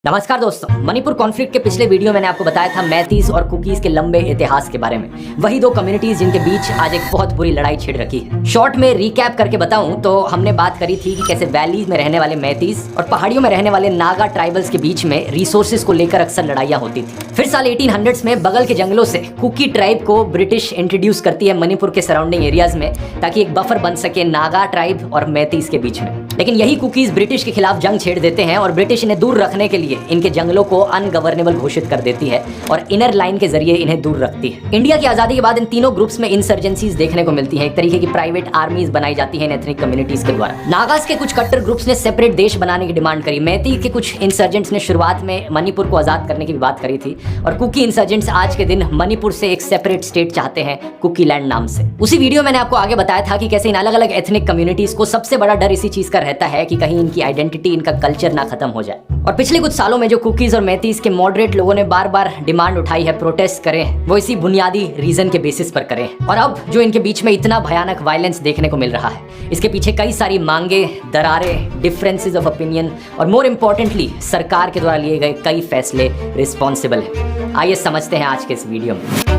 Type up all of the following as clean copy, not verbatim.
नमस्कार दोस्तों, मणिपुर कॉन्फ्लिक्ट के पिछले वीडियो मैंने आपको बताया था मैतीस और कुकीज के लंबे इतिहास के बारे में। वही दो कम्युनिटीज जिनके बीच आज एक बहुत बुरी लड़ाई छिड़ रखी है। शॉर्ट में रिकैप करके बताऊं तो हमने बात करी थी कि कैसे वैलीज में रहने वाले मैतीस और पहाड़ियों में रहने वाले नागा ट्राइबल्स के बीच में रिसोर्सेज को लेकर अक्सर लड़ाइयाँ होती थी। फिर साल 1800s में बगल के जंगलों से कुकी ट्राइब को ब्रिटिश इंट्रोड्यूस करती है मणिपुर के सराउंडिंग एरियाज में, ताकि एक बफर बन सके नागा ट्राइब और मैतीस के बीच में। लेकिन यही कुकीज ब्रिटिश के खिलाफ जंग छेड़ देते हैं और ब्रिटिश इन्हें दूर रखने के लिए इनके जंगलों को अनगवर्नेबल घोषित कर देती है और इनर लाइन के जरिए इन्हें दूर रखती है। इंडिया की आजादी के बाद इन तीनों ग्रुप्स में इंसर्जेंसीज देखने को मिलती है। एक तरीके की प्राइवेट आर्मीज बनाई जाती है इन एथनिक कम्युनिटीज के द्वारा। नागास के कुछ कट्टर ग्रुप्स ने सेपरेट देश बनाने की डिमांड करी। मैती के कुछ इंसर्जेंट्स ने शुरुआत में मणिपुर को आजाद करने की भी बात करी थी और कुकी इंसर्जेंट्स आज के दिन मणिपुर से एक सेपरेट स्टेट चाहते हैं, कुकी लैंड नाम से। उसी वीडियो मैंने आपको आगे बताया था कि कैसे इन अलग अलग एथनिक कम्युनिटीज को सबसे बड़ा डर इसी चीज का रहता है कि कहीं इनकी आइडेंटिटी, इनका कल्चर ना खत्म हो जाए। और पिछले कुछ सालों में जो कुकीज और मैतीस के मॉडरेट लोगों ने बार बार डिमांड उठाई है प्रोटेस्ट करें, वो इसी बुनियादी रीजन के बेसिस पर करें। और अब जो इनके बीच में इतना भयानक वायलेंस देखने को मिल रहा है, इसके पीछे कई सारी मांगे, दरारें, डिफरेंसेस ऑफ ओपिनियन और मोर इम्पोर्टेंटली सरकार के द्वारा लिए गए कई फैसले रिस्पॉन्सिबल है। आइए समझते हैं आज के इस वीडियो में।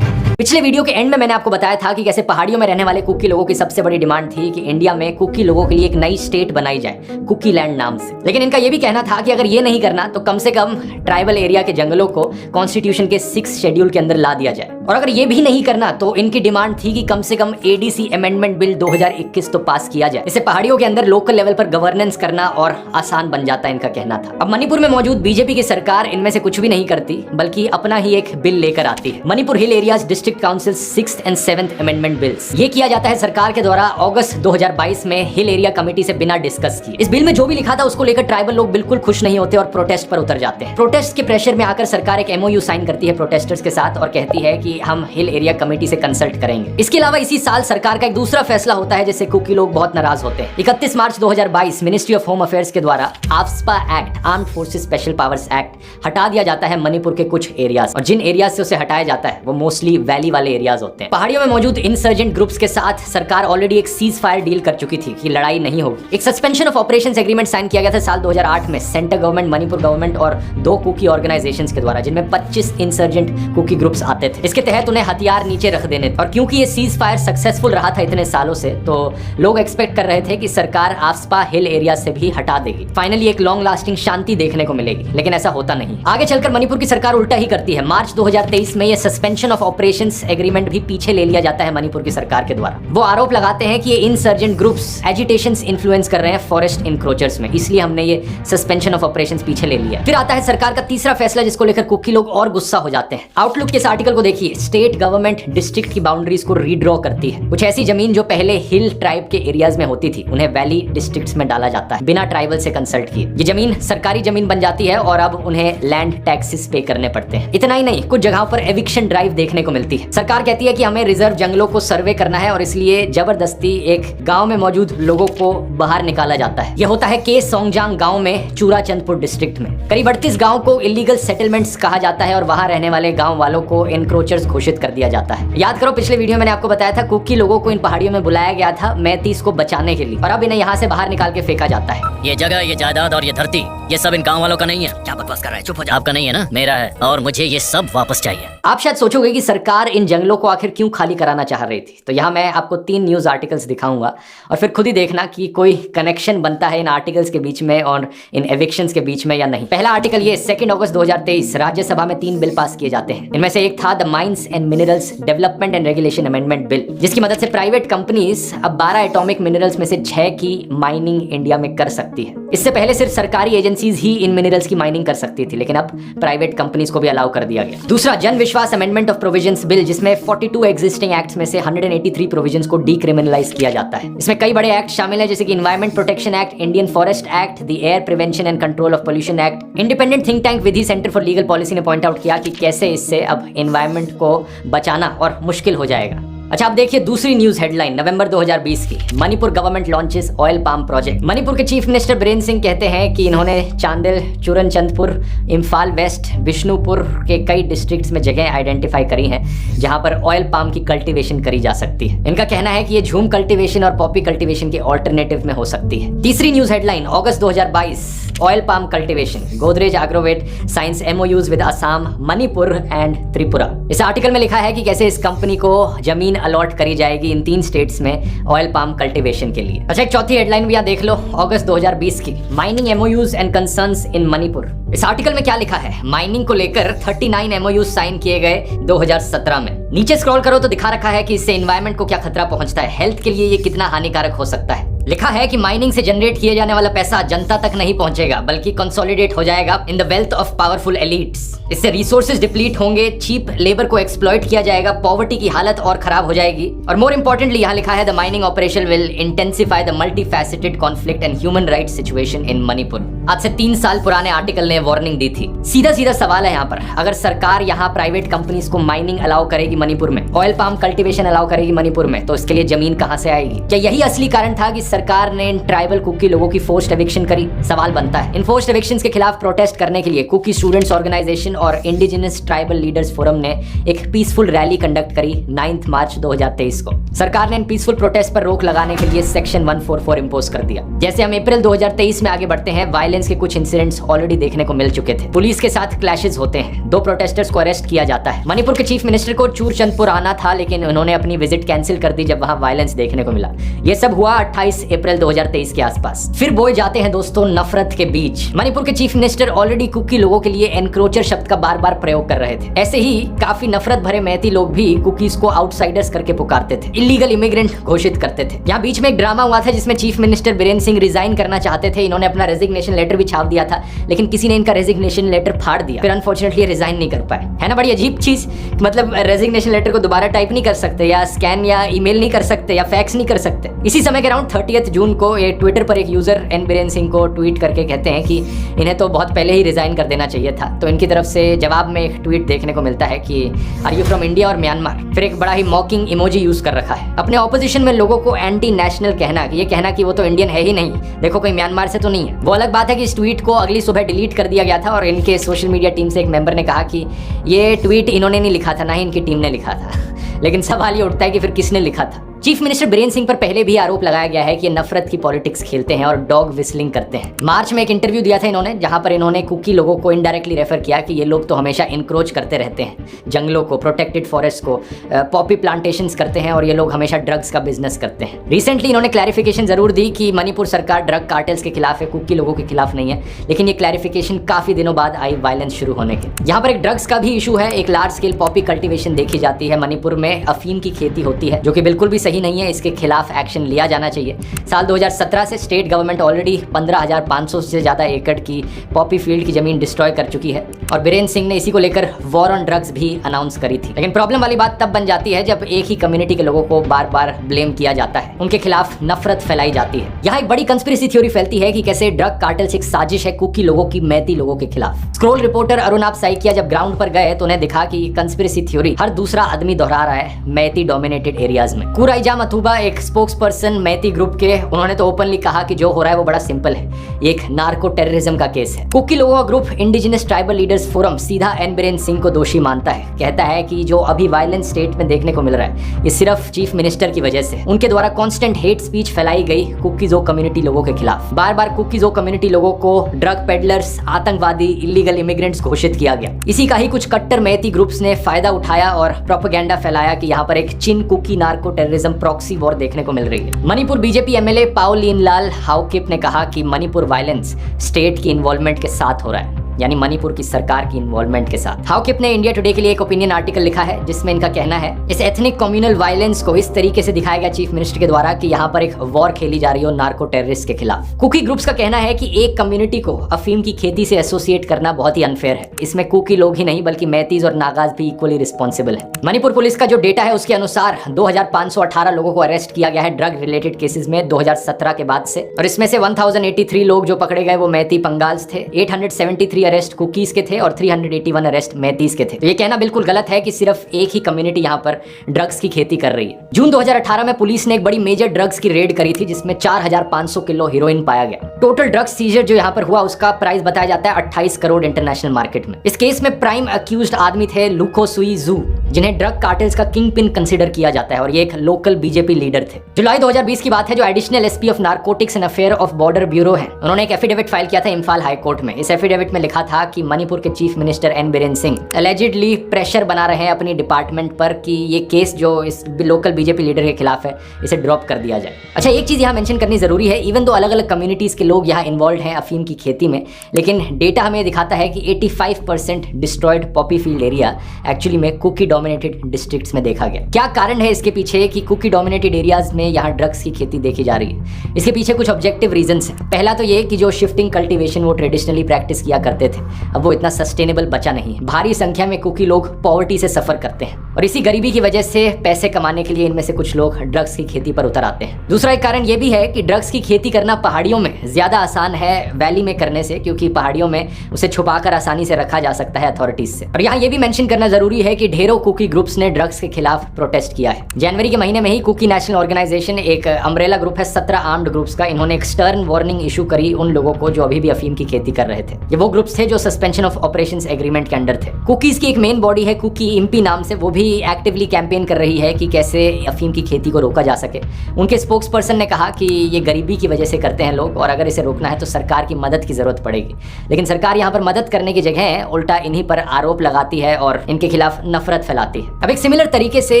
पिछले वीडियो के एंड में मैंने आपको बताया था कि कैसे पहाड़ियों में रहने वाले कुकी लोगों की सबसे बड़ी डिमांड थी कि इंडिया में कुकी लोगों के लिए एक नई स्टेट बनाई जाए, कुकी लैंड नाम से। लेकिन इनका यह भी कहना था कि अगर ये नहीं करना तो कम से कम ट्राइबल एरिया के जंगलों को कॉन्स्टिट्यूशन के 6th शेड्यूल के अंदर ला दिया जाए। और अगर ये भी नहीं करना तो इनकी डिमांड थी कि कम से कम एडीसी अमेंडमेंट बिल 2021 तो पास किया जाए। इससे पहाड़ियों के अंदर लोकल लेवल पर गवर्नेंस करना और आसान बन जाता है, इनका कहना था। अब मणिपुर में मौजूद बीजेपी की सरकार इनमें से कुछ भी नहीं करती, बल्कि अपना ही एक बिल लेकर आती है, मणिपुर हिल areas district council 6th and 7th amendment bills. ये किया जाता है सरकार के द्वारा अगस्त 2022 में हिल एरिया कमेटी से बिना डिस्कस किए। इस बिल में जो भी लिखा था उसको लेकर ट्राइबल लोग बिल्कुल खुश नहीं होते और प्रोटेस्ट पर उतर जाते हैं। प्रोटेस्ट के प्रेशर में आकर सरकार एक MOU साइन करती है प्रोटेस्टर्स के साथ और कहती है कि हम हिल एरिया कमेटी से कंसल्ट करेंगे। इसके अलावा इसी साल सरकार का एक दूसरा फैसला होता है जिससे कुकी लोग बहुत नाराज होते हैं। 31 मार्च 2022 मिनिस्ट्री ऑफ होम अफेयर्स के द्वारा AFSPA act, armed forces special powers act हटा दिया जाता है मणिपुर के कुछ एरियाज। और जिन एरियाज से उसे हटाया जाता है वो मोस्टली वैली वाले एरियाज होते हैं। पहाड़ियों में मौजूद इंसर्जेंट ग्रुप्स के साथ सरकार ऑलरेडी एक सीज फायर डील कर चुकी थी कि लड़ाई नहीं होगी। एक suspension of operations agreement sign किया गया था साल 2008 में सेंट्रल गवर्नमेंट, मणिपुर गवर्नमेंट और 2 कुकी ऑर्गेनाइजेशंस के द्वारा, जिनमें 25 इंसर्जेंट कुकी ग्रुप्स आते थे। इसके तहत उन्हें हथियार नीचे रख देने थे। और क्योंकि ये सीज फायर सक्सेसफुल रहा था इतने सालों से, तो लोग एक्सपेक्ट कर रहे थे कि सरकार आफ्सपा हिल एरिया से भी हटा देगी। फाइनली एक लॉन्ग लास्टिंग शांति देखने को मिलेगी, लेकिन ऐसा होता नहीं। आगे चलकर मणिपुर की सरकार उल्टा ही करती है। मार्च 2023 में ये सस्पेंशन ऑफ ऑपरेशंस एग्रीमेंट भी पीछे ले लिया जाता है मणिपुर की सरकार के द्वारा। वो आरोप लगाते हैं कि ये इंसर्जेंट ग्रुप्स एजिटेशंस इन्फ्लुएंस कर रहे हैं फॉरेस्ट इंक्रोचर्स में, इसलिए हमने ये सस्पेंशन ऑफ ऑपरेशंस पीछे ले लिया। फिर आता है सरकार का तीसरा फैसला जिसको लेकर कुकी लोग और गुस्सा हो जाते हैं। आउटलुक के इस आर्टिकल को देखिए। स्टेट गवर्नमेंट डिस्ट्रिक्ट की बाउंड्रीज को रीड्रॉ करती है। कुछ ऐसी जमीन जो पहले हिल ट्राइब के एरियाज में होती थी उन्हें वैली डिस्ट्रिक्ट्स में डाला जाता है बिना ट्राइबल से कंसल्ट किए। ये जमीन सरकारी जमीन बन जाती है और अब उन्हें लैंड टैक्सेस पे करने पड़ते हैं। इतना ही नहीं, कुछ जगहों पर एविक्शन ड्राइव देखने को मिलती है। सरकार कहती है कि हमें रिजर्व जंगलों को सर्वे करना है और इसलिए जबरदस्ती एक गांव में मौजूद लोगों को बाहर निकाला जाता है। यह होता है के सोंगजांग गांव में, चूराचंदपुर डिस्ट्रिक्ट में। करीब 38 गांव को इलीगल सेटलमेंट्स कहा जाता है और वहां रहने वाले गांव वालों को एनक्रोचर्स घोषित कर दिया जाता है। याद करो, पिछले वीडियो में मैंने आपको बताया था कुकी लोगों को इन पहाड़ियों में बुलाया गया था मैतीस को बचाने के लिए, और अब इन्हें यहाँ से बाहर निकाल के फेंका जाता है। ये जगह, ये जायदाद और ये धरती, ये सब इन गांव वालों का नहीं है। क्या बकवास कर रहा है? चुप हो जा। आपका नहीं है ना, मेरा है और मुझे ये सब वापस चाहिए। आप शायद सोचोगे कि सरकार इन जंगलों को आखिर क्यों खाली कराना चाह रही थी, तो यहाँ मैं आपको 3 न्यूज आर्टिकल्स दिखाऊंगा और फिर खुद ही देखना कि कोई कनेक्शन बनता है इन आर्टिकल्स के बीच में और इन एविक्शंस के बीच में या नहीं। पहला आर्टिकल ये, 2 अगस्त 2023 राज्यसभा में 3 बिल पास किए जाते हैं। इनमें से एक था the mines and minerals development and regulation amendment bill, जिसकी मदद से प्राइवेट कंपनीज अब 12 एटॉमिक मिनरल्स में से 6 की माइनिंग इंडिया में कर सकती है। इससे पहले सिर्फ सरकारी एजेंसीज ही इन मिनरल्स की माइनिंग कर सकती थी, लेकिन अब प्राइवेट कंपनीज को भी अलाउ कर दिया गया। दूसरा, जन विश्वास अमेंडमेंट ऑफ प्रोविजंस बिल, जिसमें 42 एग्जिस्टिंग एक्ट्स में से 183 प्रोविजंस को डीक्रिमिनलाइज किया जाता है। इसमें कई बड़े एक्ट शामिल है, जैसे कि environment protection act, Indian forest act, the air prevention and control of pollution act. Independent think tank Vidhi centre for legal policy ने पॉइंट आउट किया कि कैसे इससे अब इन्वायरमेंट को बचाना और मुश्किल हो जाएगा। अच्छा, अब देखिए दूसरी न्यूज हेडलाइन नवंबर 2020 की। Manipur government launches oil palm project. Manipur के चीफ मिनिस्टर बीरेन सिंह कहते हैं कि इन्होंने चांडिल, चूरनचंदपुर, इम्फाल वेस्ट, बिष्णुपुर के कई डिस्ट्रिक्ट्स में जगह आइडेंटिफाई करी हैं जहां पर ऑयल पाम की कल्टीवेशन करी जा सकती है। इनका कहना है कि ये झूम कल्टीवेशन और पॉपी कल्टीवेशन के ऑल्टरनेटिव में हो सकती है। तीसरी news headline August 2022 oil palm cultivation, Godrej Agrovet science MOUs with Assam, Manipur and Tripura. इस आर्टिकल में लिखा है कि कैसे इस कंपनी को जमीन अलॉट करी जाएगी इन 3 स्टेट्स में ऑयल पाम कल्टीवेशन के लिए। अच्छा, एक चौथी हेडलाइन भी यहाँ देख लो अगस्त 2020 की, माइनिंग MOUs एंड कंसर्न्स इन मणिपुर। इस आर्टिकल में क्या लिखा है, माइनिंग को लेकर 39 MOUs साइन किए गए 2017 में। नीचे स्क्रॉल करो तो दिखा रखा है कि इससे एनवायरमेंट को क्या खतरा पहुंचता है, हेल्थ के लिए ये कितना हानिकारक हो सकता है। लिखा है कि माइनिंग से जनरेट किए जाने वाला पैसा जनता तक नहीं पहुंचेगा बल्कि कंसोलिडेट हो जाएगा in the wealth of powerful elites. इससे रिसोर्सेज डिप्लीट होंगे, चीप लेबर को एक्सप्लॉइट किया जाएगा, पॉवर्टी की हालत और खराब हो जाएगी। और मोर इंपॉर्टेंटली यहाँ लिखा है the mining operation will intensify the multifaceted conflict and human rights situation in Manipur. आज से 3 साल पुराने आर्टिकल ने वार्निंग दी थी। सीधा सीधा सवाल है यहाँ पर, अगर सरकार यहाँ प्राइवेट कंपनीज को माइनिंग अलाउ करेगी मणिपुर में, ऑयल पाम कल्टीवेशन अलाउ करेगी मणिपुर में, तो इसके लिए जमीन कहां से आएगी? क्या यही असली कारण था कि सरकार ने इन ट्राइबल कुकी लोगों की फोर्स्ड एविक्शन करी? सवाल बनता है। इन फोर्स्ड एविक्शंस के खिलाफ प्रोटेस्ट करने के लिए कुकी स्टूडेंट्स ऑर्गेनाइजेशन और इंडिजिनस ट्राइबल लीडर्स फोरम ने एक पीसफुल रैली कंडक्ट करी 9 मार्च 2023 को। सरकार ने इन पीसफुल प्रोटेस्ट पर रोक लगाने के लिए सेक्शन 144 इंपोज कर दिया। जैसे हम अप्रैल 2023 में आगे बढ़ते हैं, वायलेंस के कुछ इंसिडेंट्स ऑलरेडी देखने को मिल चुके थे। पुलिस के साथ क्लैशेस होते हैं, 2 प्रोटेस्टर्स को अरेस्ट किया जाता है। मणिपुर के चीफ मिनिस्टर को चूरचंदपुर आना था लेकिन उन्होंने अपनी विजिट कैंसिल कर दी जब वहां वायलेंस देखने को मिला। यह सब हुआ 28 अप्रैल 2023 के आसपास। फिर बोए जाते हैं दोस्तों नफरत के बीज। मणिपुर के चीफ मिनिस्टर ऑलरेडी कुकी लोगों के लिए एनक्रोचर शब्द का बार बार प्रयोग कर रहे थे। ऐसे ही काफी नफरत भरे मैती लोग भी कुकीज को आउटसाइडर्स करके पुकारते थे, इलीगल इमिग्रेंट घोषित करते थे। यहाँ बीच में एक ड्रामा हुआ था जिसमें chief minister Biren Singh resign करना चाहते थे। इन्होंने अपना रेजिग्नेशन लेटर भी छाप दिया था लेकिन किसी ने इनका रेजिग्नेशन लेटर फाड़ दिया। फिर अनफॉर्चुनेटली रिजाइन नहीं कर पाए। है ना बड़ी अजीब चीज, मतलब रेजिग्नेशन लेटर को दोबारा टाइप नहीं कर सकते या स्कैन या ईमेल नहीं कर सकते या फैक्स नहीं कर सकते। इसी समय के अराउंड 30 जून को ये ट्विटर पर एक यूजर एन बीरेन सिंह को ट्वीट करके कहते हैं कि इन्हें तो बहुत पहले ही रिजाइन कर देना चाहिए था। तो इनकी तरफ से जवाब में एक ट्वीट देखने को मिलता है कि आर यू फ्रॉम इंडिया और म्यांमार। फिर एक बड़ा ही मॉकिंग इमोजी यूज कर रखा है। अपने ऑपोजिशन में लोगों को एंटी नेशनल कहना, ये कहना कि वो तो इंडियन है ही नहीं, देखो कोई म्यांमार से तो नहीं है। वो अलग बात है कि इस ट्वीट को अगली सुबह डिलीट कर दिया गया था और इनके सोशल मीडिया टीम से एक मेंबर ने कहा कि ये ट्वीट इन्होंने नहीं लिखा था, ना ही इनकी टीम ने लिखा था। लेकिन सवाल ये उठता है कि फिर किसने लिखा था? चीफ मिनिस्टर बीरेन सिंह पर पहले भी आरोप लगाया गया है कि ये नफरत की पॉलिटिक्स खेलते हैं और डॉग विस्लिंग करते हैं। मार्च में एक इंटरव्यू दिया था इन्होंने जहां पर इन्होंने कुकी लोगों को इनडायरेक्टली रेफर किया कि ये लोग तो हमेशा इनक्रोच करते रहते हैं जंगलों को, प्रोटेक्टेड फॉरेस्ट को, पॉपी प्लांटेशंस करते हैं और ये लोग हमेशा ड्रग्स का बिजनेस करते हैं। रिसेंटली इन्होंने क्लैरिफिकेशन जरूर दी कि मणिपुर सरकार ड्रग कार्टेल्स के खिलाफ है, कुकी लोगों के खिलाफ नहीं है, लेकिन ये क्लैरिफिकेशन काफी दिनों बाद आई वायलेंस शुरू होने के। यहाँ पर एक ड्रग्स का भी इशू है। एक लार्ज स्केल पॉपी कल्टीवेशन देखी जाती है मणिपुर में, अफीम की खेती होती है जो कि बिल्कुल भी सही नहीं है। इसके खिलाफ एक्शन लिया जाना चाहिए। साल 2017 से स्टेट गवर्नमेंट ऑलरेडी 15,500 से ज्यादा एकड़ की पॉपी फील्ड की जमीन डिस्ट्रॉय कर चुकी है और बीरेन सिंह ने इसी को लेकर वॉर ऑन ड्रग्स भी अनाउंस करी थी। लेकिन प्रॉब्लम वाली बात तब बन जाती है जब एक ही कम्युनिटी के लोगों को बार बार ब्लेम किया जाता है, उनके खिलाफ नफरत फैलाई जाती है। यहाँ एक बड़ी कंस्पिरेसी थ्योरी फैलती है कि कैसे ड्रग कार्टेल्स एक साजिश है कुकी लोगों की, मैती लोगों के खिलाफ। स्क्रोल रिपोर्टर अरुणाब साइकिया जब ग्राउंड पर गए तो उन्हें दिखा कि कंस्पिरेसी थ्योरी हर दूसरा आदमी दोहरा रहा है मैती डोमिनेटेड एरियाज में। कुराइजा मथुबा एक स्पोक्स पर्सन मैती ग्रुप के, उन्होंने तो ओपनली कहा कि जो हो रहा है वो बड़ा सिंपल है, ये एक नार्को टेररिज्म का केस है। कुकी लोगों का group indigenous tribal leaders forum सीधा एन बीरेन सिंह को दोषी मानता है। कहता है कि जो अभी वायलेंट स्टेट में देखने को मिल रहा है ये सिर्फ चीफ मिनिस्टर की वजह से, उनके द्वारा कांस्टेंट हेट स्पीच फैलाई गई कुकीजो कम्युनिटी लोगों के खिलाफ। बार बार कुकीजो कम्युनिटी लोगों को ड्रग पेडलर्स, आतंकवादी, इलीगल इमिग्रेंट्स घोषित किया गया। इसी का ही कुछ कट्टर मैती ग्रुप्स ने फायदा उठाया और प्रोपेगेंडा फैलाया कि यहाँ पर एक Chin Kuki narco terrorism proxy war देखने को मिल रही है। Manipur BJP MLA Paolienlal Haokip ने कहा कि मणिपुर वायलेंस स्टेट की इन्वॉल्वमेंट के साथ हो रहा है, यानी मणिपुर की सरकार की इन्वॉल्वमेंट के साथ। हाउकिप ने इंडिया टुडे के लिए एक ओपिनियन आर्टिकल लिखा है जिसमें इनका कहना है इस एथनिक कम्युनल वायलेंस को इस तरीके से दिखाया गया चीफ मिनिस्टर के द्वारा कि यहाँ पर एक वॉर खेली जा रही हो नार्को टेररिस्ट के खिलाफ। कुकी ग्रुप्स का कहना है कि एक कम्युनिटी को अफीम की खेती से एसोसिएट करना बहुत ही अनफेयर है। इसमें कुकी लोग ही नहीं बल्कि मैतीज और नागाज भी इक्वली रिस्पॉन्सिबल है। मणिपुर पुलिस का जो डेटा है उसके अनुसार 2518 लोगों को अरेस्ट किया गया है ड्रग रिलेटेड केसेस में 2017 के बाद से, और इसमें से 1083 लोग जो पकड़े गए वो मैती पंगाल्स थे। 873 अरेस्ट कुकीज के थे और 381 अरेस्ट मैतीस के थे। तो ये कहना बिल्कुल गलत है कि सिर्फ एक ही कम्युनिटी यहाँ पर ड्रग्स की खेती कर रही है। जून 2018 में पुलिस ने एक बड़ी मेजर ड्रग्स की रेड करी थी जिसमें 4500 किलो हीरोइन पाया गया। टोटल ड्रग्स सीजर जो यहाँ पर हुआ उसका प्राइस बताया जाता है 28 करोड़ इंटरनेशनल मार्केट में। इस केस में प्राइम अक्यूज्ड आदमी थे लुको सुई जू, जिन्हें ड्रग कार्टेल्स का किंग पिन कंसिडर किया जाता है और ये एक लोकल बीजेपी लीडर थे। जुलाई 2020 की बात है। जो additional SP of narcotics and affair of border bureau है, उन्होंने एक एफिडेविट फाइल किया था इम्फाल हाई कोर्ट में। इस एफिडेविट में लिखा था कि मणिपुर के chief minister N Biren Singh allegedly pressure बना रहे हैं अपनी डिपार्टमेंट पर कि ये केस जो इस लोकल बीजेपी लीडर के खिलाफ है इसे ड्रॉप कर दिया जाए। अच्छा, एक चीज यहाँ मेंशन करनी जरूरी है, इवन दो अलग अलग कम्युनिटीज के लोग यहाँ इन्वॉल्व हैं अफीम की खेती में, लेकिन डेटा हमें दिखाता है कि 85% destroyed Poppy field area actually में कुकी डोमिनेटेड डिस्ट्रिक्ट्स में देखा गया। क्या कारण है इसके पीछे कि कुकी डोमिनेटेड एरियाज में यहाँ ड्रग्स की खेती देखी जा रही है? इसके पीछे कुछ ऑब्जेक्टिव रीजंस हैं। पहला तो ये कि जो शिफ्टिंग कल्टीवेशन वो ट्रेडिशनली प्रैक्टिस किया करते थे, अब वो इतना सस्टेनेबल बचा नहीं है। भारी संख्या में कुकी लोग पॉवर्टी से सफर करते हैं और इसी गरीबी की वजह से पैसे कमाने के लिए इनमें से कुछ लोग ड्रग्स की खेती पर उतर आते हैं। दूसरा एक कारण ये भी है कि ड्रग्स की खेती करना पहाड़ियों में ज्यादा आसान है वैली में करने से, क्योंकि पहाड़ियों में उसे छुपाकर आसानी से रखा जा सकता है अथॉरिटीज से। और यहाँ ये भी मेंशन करना जरूरी है कि ढेरों कुकी ग्रुप्स ने ड्रग्स के खिलाफ प्रोटेस्ट किया है। जनवरी के महीने में ही कुकी नेशनल ऑर्गेनाइजेशन, एक अम्ब्रेला ग्रुप है 17 आर्म्ड ग्रुप्स का, इन्होंने एक स्टर्न वार्निंग इशू करी उन लोगों को जो अभी भी अफीम की खेती कर रहे थे। ये वो ग्रुप्स थे जो सस्पेंशन ऑफ ऑपरेशंस एग्रीमेंट के अंडर थे। कुकीज की एक मेन बॉडी है कुकी इम्पी नाम से, वो भी एक्टिवली कैंपेन कर रही है कि कैसे अफीम की खेती को रोका जा सके। उनके स्पोक्स पर्सन ने कहा कि ये गरीबी की वजह से करते हैं लोग और अगर इसे रोकना है तो सरकार की मदद की जरूरत पड़ेगी। लेकिन सरकार यहाँ पर मदद करने की जगह उल्टा इन्हीं पर आरोप लगाती है और इनके खिलाफ नफरत फैलाती है। अब एक सिमिलर तरीके से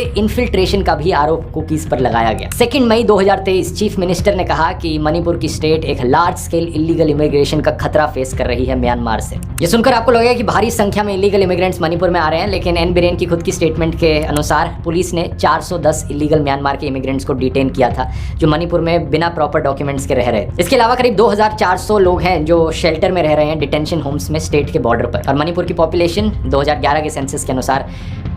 इन्फिल्ट्रेशन का भी आरोप कुकीज पर लगाया गया। 2 मई 2023 चीफ मिनिस्टर ने कहा कि मणिपुर की स्टेट एक लार्ज स्केल इलीगल इमिग्रेशन का खतरा फेस कर रही है म्यांमार से। ये सुनकर आपको लगेगा कि भारी संख्या में इलीगल इमिग्रेंट्स मणिपुर में आ रहे हैं, लेकिन एन बीरेन की खुद की स्टेटमेंट के अनुसार पुलिस ने 410 इलीगल म्यांमार के इमिग्रेंट्स को डिटेन किया था जो मणिपुर में बिना प्रॉपर डॉक्यूमेंट्स के रह रहे थे। इसके अलावा करीब 2400 लोग हैं जो शेल्टर में रह रहे हैं डिटेंशन होम्स में स्टेट के बॉर्डर पर। और मणिपुर की पॉपुलेशन 2011 के सेंसस के अनुसार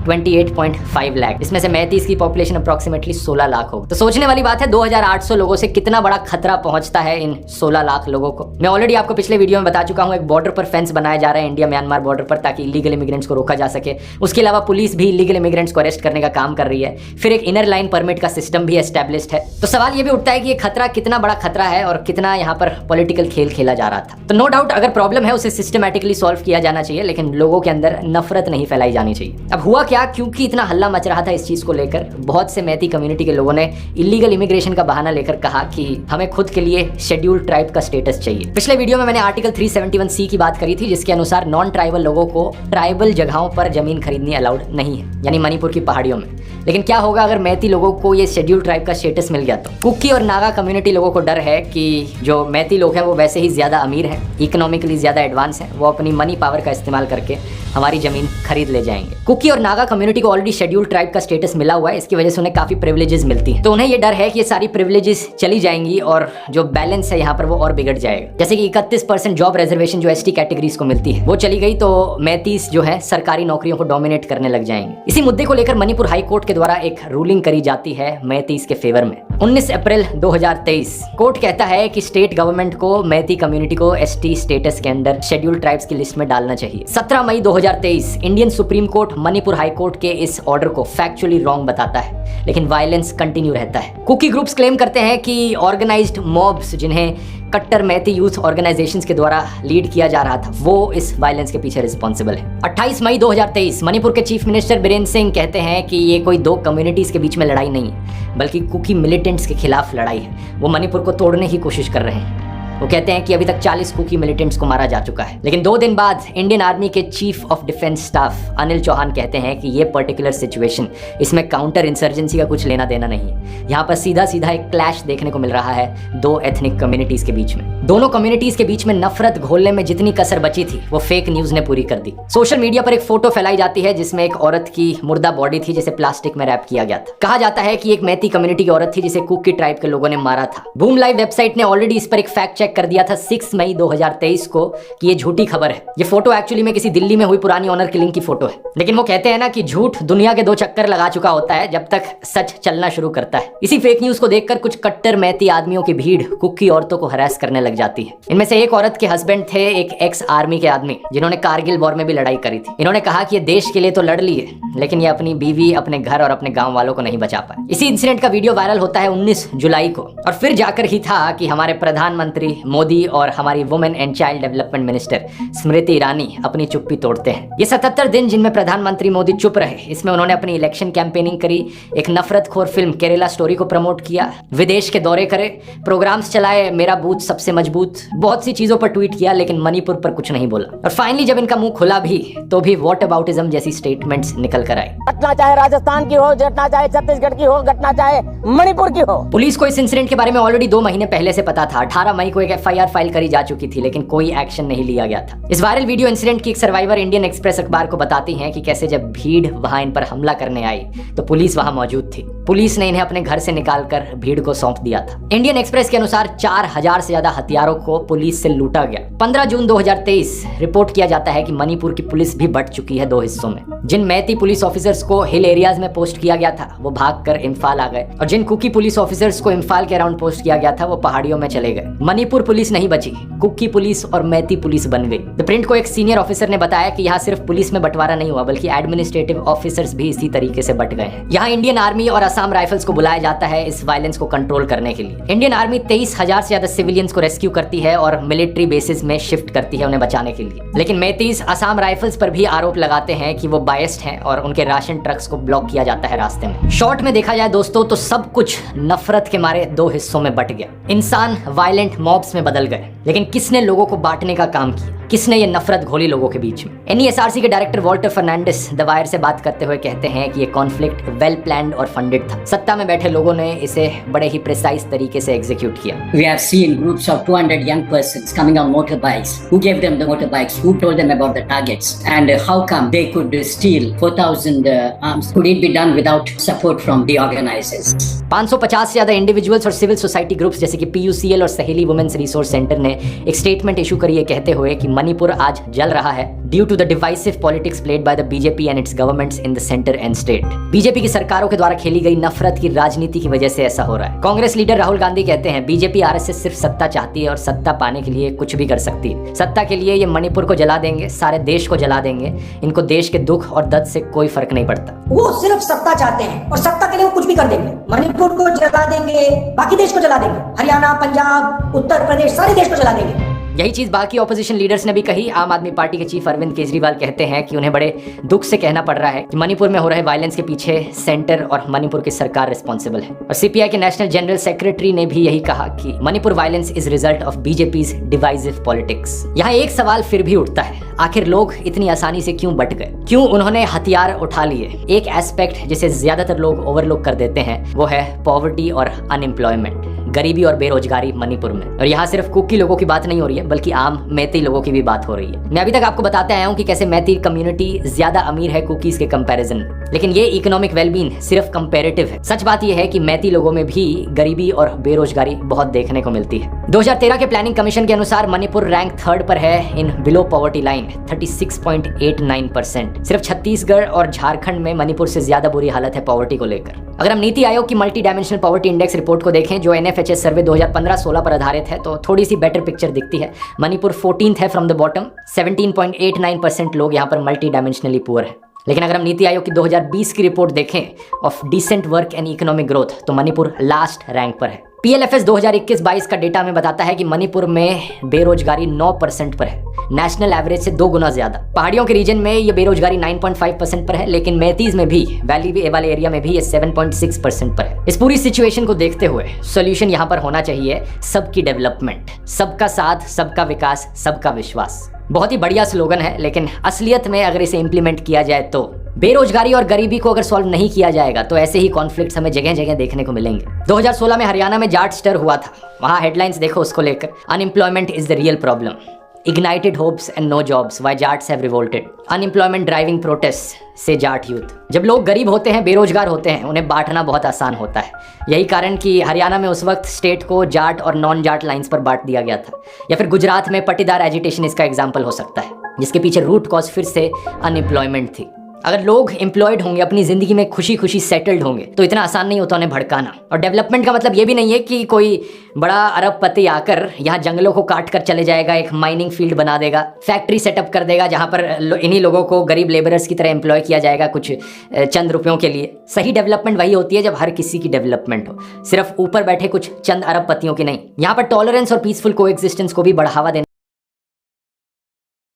28.5 लाख, इसमें से मैतीस की पॉपुलेशन अप्रोक्सीमेटली 16 लाख हो। तो सोचने वाली बात है 2800 लोगों से कितना बड़ा खतरा पहुंचता है इन 16 लाख लोगों को। मैं ऑलरेडी आपको पिछले वीडियो में बता चुका हूं, एक बॉर्डर पर फेंस बनाया जा रहा है इंडिया म्यांमार बॉर्डर पर ताकि इलीगल इमिग्रेंट्स को रोका जा सके। उसके अलावा पुलिस भी इलीगल इमिग्रेंट्स को अरेस्ट करने का काम कर रही है। फिर एक इनर लाइन परमिट का सिस्टम भी एस्टैब्लिश्ड है। तो सवाल ये भी उठता है कि ये खतरा कितना बड़ा खतरा है और कितना यहाँ पर पॉलिटिकल खेल खेला जा रहा था। तो नो डाउट अगर प्रॉब्लम है उसे सिस्टमैटिकली सॉल्व किया जाना चाहिए, लेकिन लोगों के अंदर नफरत नहीं फैलाई जानी चाहिए। अब हुआ क्या, क्योंकि इतना हल्ला मच रहा था इस चीज को लेकर, बहुत से मैती कम्युनिटी के लोगों ने इलीगल इमिग्रेशन का बहाना लेकर कहा कि हमें खुद के लिए शेड्यूल्ड ट्राइब का स्टेटस चाहिए। पिछले वीडियो में मैंने आर्टिकल 371C की बात करी थी, जिसके अनुसार नॉन ट्राइबल लोगों को ट्राइबल जगहों पर जमीन खरीदनी अलाउड नहीं है, यानी मणिपुर की पहाड़ियों में। लेकिन क्या होगा अगर मैती लोगों को ये शेड्यूल्ड ट्राइब का स्टेटस मिल गया तो? कुकी और नागा कम्युनिटी लोगों को डर है कि जो मैती लोग हैं वो वैसे ही ज्यादा अमीर हैं, इकोनॉमिकली ज्यादा एडवांस हैं, वो अपनी मनी पावर का इस्तेमाल करके हमारी जमीन खरीद ले जाएंगे। कुकी और नागा कम्युनिटी को ऑलरेडी शेड्यूल्ड ट्राइब का स्टेटस मिला हुआ है, इसकी वजह से उन्हें काफी प्रिविलेजेस मिलती हैं। तो उन्हें ये डर है कि ये सारी प्रिविलेजेस चली जाएंगी और जो बैलेंस है यहाँ पर वो और बिगड़ जाएगा। जैसे कि 31% जॉब रिजर्वेशन जो एसटी कैटेगरीज को मिलती है वो चली गई तो मैतीस जो है सरकारी नौकरियों को डोमिनेट करने लग जाएंगे। इसी मुद्दे को लेकर मणिपुर हाई कोर्ट के द्वारा एक रूलिंग करी जाती है मैतीस के फेवर में। 19 अप्रैल 2023 कोर्ट कहता है कि स्टेट गवर्नमेंट को मैती कम्युनिटी को एसटी स्टेटस के अंदर शेड्यूल्ड ट्राइब्स की लिस्ट में डालना चाहिए। 17 मई 2023 Indian supreme court Manipur high court के इस ऑर्डर को फैक्चुअली रॉन्ग बताता है, लेकिन वायलेंस कंटिन्यू रहता है। कुकी ग्रुप्स क्लेम करते हैं कि ऑर्गेनाइज्ड मॉब्स जिन्हें कट्टर मैती यूथ ऑर्गेनाइजेशंस के द्वारा लीड किया जा रहा था वो इस वायलेंस के पीछे रिस्पॉन्सिबल है। 28 मई 2023 मणिपुर के चीफ मिनिस्टर बीरेन सिंह कहते हैं कि ये कोई दो कम्युनिटीज के बीच में लड़ाई नहीं है, बल्कि कुकी मिलिटेंट्स के खिलाफ लड़ाई है। वो मणिपुर को तोड़ने की कोशिश कर रहे हैं। वो कहते हैं कि अभी तक 40 कुकी मिलिटेंट्स को मारा जा चुका है। लेकिन 2 दिन बाद इंडियन आर्मी के chief of defence staff Anil Chauhan कहते हैं कि ये पर्टिकुलर सिचुएशन, इसमें काउंटर इंसर्जेंसी का कुछ लेना देना नहीं है। यहाँ पर सीधा सीधा एक क्लैश देखने को मिल रहा है दो एथनिक कम्युनिटीज के बीच में। दोनों कम्युनिटीज के बीच में नफरत घोलने में जितनी कसर बची थी वो फेक न्यूज ने पूरी कर दी। सोशल मीडिया पर एक फोटो फैलाई जाती है जिसमें एक औरत की मुर्दा बॉडी थी जिसे प्लास्टिक में रैप किया गया था। कहा जाता है कि एक मैती कम्युनिटी की औरत थी जिसे कुकी ट्राइब के लोगों ने मारा था। बूम लाइव वेबसाइट ने ऑलरेडी इस पर एक फैक्ट चेक चेक कर दिया था 6 मई 2023 को कि ये झूठी खबर है। ये फोटो एक्चुअली में किसी दिल्ली में हुई पुरानी ऑनर किलिंग की फोटो है, लेकिन वो कहते हैं ना कि झूठ दुनिया के 2 चक्कर लगा चुका होता है जब तक सच चलना शुरू करता है। इसी फेक न्यूज को देखकर कुछ कट्टर मैती आदमियों की भीड़ कुकी औरतों को हरास करने लग जाती है। इनमें से एक औरत के हस्बैंड थे एक एक्स आर्मी के आदमी जिन्होंने कारगिल वॉर में भी लड़ाई करी थी। इन्होंने कहा कि ये देश के लिए तो लड़ लिए, लेकिन ये अपनी बीवी, अपने घर और अपने गांव वालों को नहीं बचा पाए। इसी इंसिडेंट का वीडियो वायरल होता है 19 जुलाई को, और फिर जाकर ही था कि हमारे प्रधानमंत्री मोदी और हमारी women and child development minister Smriti Irani अपनी चुप्पी तोड़ते हैं। ये 77 दिन जिनमें प्रधानमंत्री मोदी चुप रहे, इसमें उन्होंने अपनी इलेक्शन कैंपेनिंग करी, एक नफरतखोर फिल्म केरला स्टोरी को प्रमोट किया, विदेश के दौरे करे, प्रोग्राम्स चलाए, मेरा बूथ सबसे मजबूत, बहुत सी चीजों पर ट्वीट किया, लेकिन मणिपुर पर कुछ नहीं बोला। और फाइनली जब इनका मुंह खुला भी तो भी व्हाट अबाउटिज्म जैसी स्टेटमेंट्स निकल कर आई। घटना चाहे राजस्थान की हो, घटना चाहे छत्तीसगढ़ की हो, घटना चाहे मणिपुर की हो। पुलिस को इस इंसिडेंट के बारे में ऑलरेडी 2 महीने पहले से पता था। 18 मई को एक FIR फाइल करी जा चुकी थी, लेकिन कोई एक्शन नहीं लिया गया था। इस वायरल वीडियो इंसिडेंट की एक सर्वाइवर इंडियन एक्सप्रेस अखबार को बताती हैं कि कैसे जब भीड़ वहां इन पर हमला करने आई तो पुलिस वहां मौजूद थी। पुलिस ने इन्हें अपने घर से निकालकर भीड़ को सौंप दिया था। इंडियन एक्सप्रेस के अनुसार 4000 से ज्यादा हथियारों को पुलिस से लूटा गया। 15 जून 2023 रिपोर्ट किया जाता है कि मणिपुर की पुलिस भी बट चुकी है 2 हिस्सों में। जिन मैती पुलिस ऑफिसर्स को हिल एरियाज में पोस्ट किया गया था वो भागकर इम्फाल आ गए, और जिन कुकी पुलिस ऑफिसर्स को इम्फाल के अराउंड पोस्ट किया गया था वो पहाड़ियों में चले गए। मणिपुर पुलिस नहीं बची, कुकी पुलिस और मैती पुलिस बन गई। द प्रिंट को एक सीनियर ऑफिसर ने बताया कि यहाँ सिर्फ पुलिस में बंटवारा नहीं हुआ, बल्कि एडमिनिस्ट्रेटिव ऑफिसर्स भी इसी तरीके से बट गए हैं। यहाँ इंडियन आर्मी और असम राइफल्स को बुलाया जाता है इस वायलेंस को कंट्रोल करने के लिए। इंडियन आर्मी 23,000 से ज्यादा सिविलियंस को रेस्क्यू करती है और मिलिट्री बेसिस में शिफ्ट करती है उन्हें बचाने के लिए। लेकिन मैतीस असम राइफल्स पर भी आरोप लगाते हैं कि वो बायस्ड हैं और उनके राशन ट्रक्स को ब्लॉक किया जाता है रास्ते में। शॉर्ट में देखा जाए दोस्तों तो सब कुछ नफरत के मारे 2 हिस्सों में बट गया। इंसान वायलेंट मॉब्स में बदल गए, लेकिन किसने लोगों को बांटने का काम किया? किसने ये नफरत घोली लोगों के बीच में? NESRC के director Walter Fernandes the Wire से बात करते हुए कहते हैं कि ये कॉन्फ्लिक्ट वेल प्लान्ड और फंडेड था। सत्ता में बैठे लोगों ने इसे बड़े ही प्रिसाइज तरीके से एग्जीक्यूट किया। We have seen groups of 200 young persons coming on motorbikes. Who gave them the motorbikes? Who told them about the targets? And how come they could steal 4,000 arms? Could it be done without support from the organizers? 550 से ज्यादा individuals और civil society groups जैसे कि PUCL और सहेली women's resource centre ने एक statement issue करी है कहते हुए कि मणिपुर आज जल रहा है due to the divisive politics played by the BJP and its governments in the centre and state. BJP की सरकारों के द्वारा खेली गई नफरत की राजनीति की वजह से ऐसा हो रहा है। कांग्रेस लीडर राहुल गांधी कहते हैं BJP RSS सिर्फ सत्ता चाहती है और सत्ता पाने के लिए कुछ भी कर सकती है। सत्ता के लिए ये मणिपुर को जला देंगे, सारे देश को जला देंगे। इनको देश के दुख और दर्द से कोई फर्क नहीं पड़ता। वो सिर्फ सत्ता चाहते हैं और सत्ता के लिए वो कुछ भी कर देंगे। मणिपुर को जला देंगे, बाकी देश को जला देंगे, हरियाणा, पंजाब, उत्तर प्रदेश, सारे देश को जला देंगे। यही चीज बाकी ऑपोजिशन लीडर्स ने भी कही। आम आदमी पार्टी के चीफ अरविंद केजरीवाल कहते हैं कि उन्हें बड़े दुख से कहना पड़ रहा है कि मणिपुर में हो रहे वायलेंस के पीछे सेंटर और मणिपुर की सरकार रिस्पॉन्सिबल है। और CPI के नेशनल जनरल सेक्रेटरी ने भी यही कहा कि Manipur violence is result of BJP's divisive politics. यहाँ एक सवाल फिर भी उठता है, आखिर लोग इतनी आसानी से क्यों बट गए? क्यों उन्होंने हथियार उठा लिए? एक एस्पेक्ट जिसे ज्यादातर लोग ओवरलुक कर देते हैं वो है पॉवर्टी और अनएम्प्लॉयमेंट, गरीबी और बेरोजगारी मणिपुर में। और यहाँ सिर्फ कुकी लोगों की बात नहीं हो रही है, बल्कि आम मैती लोगों की भी बात हो रही है। मैं अभी तक आपको बताते आया हूँ कि कैसे मैती कम्युनिटी ज्यादा अमीर है कुकीज के कंपैरिजन में, लेकिन ये इकोनॉमिक वेलबींग सिर्फ कंपैरेटिव है। सच बात यह है कि मैती लोगों में भी गरीबी और बेरोजगारी बहुत देखने को मिलती है। 2013 के प्लानिंग कमीशन के अनुसार मणिपुर रैंक 3rd पर है इन बिलो पॉवर्टी लाइन 36.89%। सिर्फ छत्तीसगढ़ और झारखंड में मणिपुर से ज्यादा बुरी हालत है पॉवर्टी को लेकर। अगर हम नीति आयोग की multi dimensional poverty index report को देखें जो NFHS सर्वे 2015-16 पर आधारित है तो थोड़ी सी बेटर पिक्चर दिखती है। मणिपुर 14th है फ्रॉम द बॉटम। 17.89% लोग यहाँ पर मल्टी डायमेंशनली पुअर है। लेकिन अगर हम नीति आयोग की 2020 की रिपोर्ट देखें of decent work and economic growth तो मणिपुर लास्ट रैंक पर है। PLFS 2021-22 का डेटा में बताता है कि मणिपुर में बेरोजगारी 9% पर है, नेशनल एवरेज से 2 गुना ज्यादा। पहाड़ियों के रीजन में ये बेरोजगारी 9.5% पर है, लेकिन मैतीज में भी, वैली वाले एरिया में भी ये 7.6% पर है। इस पूरी सिचुएशन को देखते हुए सोल्यूशन यहाँ पर होना चाहिए सबकी डेवलपमेंट, सबका साथ, सबका विकास, सबका विश्वास। बहुत ही बढ़िया स्लोगन है, लेकिन असलियत में अगर इसे इंप्लीमेंट किया जाए तो बेरोजगारी और गरीबी को अगर सॉल्व नहीं किया जाएगा तो ऐसे ही कॉन्फ्लिक्ट्स हमें जगह जगह देखने को मिलेंगे। 2016 में हरियाणा में जाट स्टर हुआ था, वहां हेडलाइंस देखो उसको लेकर, unemployment is the real problem. Ignited hopes and no jobs, why Jats have revolted. Unemployment driving protests से जाट यूथ। जब लोग गरीब होते हैं, बेरोजगार होते हैं, उन्हें बांटना बहुत आसान होता है। यही कारण कि हरियाणा में उस वक्त स्टेट को जाट और नॉन जाट लाइंस पर बांट दिया गया था। या फिर गुजरात में पट्टीदार एजिटेशन इसका एग्जाम्पल हो सकता है, जिसके पीछे रूट कॉज फिर से अनएम्प्लॉयमेंट थी। अगर लोग एम्प्लॉयड होंगे, अपनी ज़िंदगी में खुशी खुशी सेटल्ड होंगे, तो इतना आसान नहीं होता उन्हें भड़काना। और डेवलपमेंट का मतलब ये भी नहीं है कि कोई बड़ा अरबपति आकर यहाँ जंगलों को काट कर चले जाएगा, एक माइनिंग फील्ड बना देगा, फैक्ट्री सेटअप कर देगा जहाँ पर इन्हीं लोगों को गरीब लेबरर्स की तरह एम्प्लॉय किया जाएगा कुछ चंद रुपयों के लिए। सही डेवलपमेंट वही होती है जब हर किसी की डेवलपमेंट हो, सिर्फ ऊपर बैठे कुछ चंद अरबपतियों की नहीं। यहाँ पर टॉलरेंस और पीसफुल कोएग्जिस्टेंस को भी बढ़ावा देना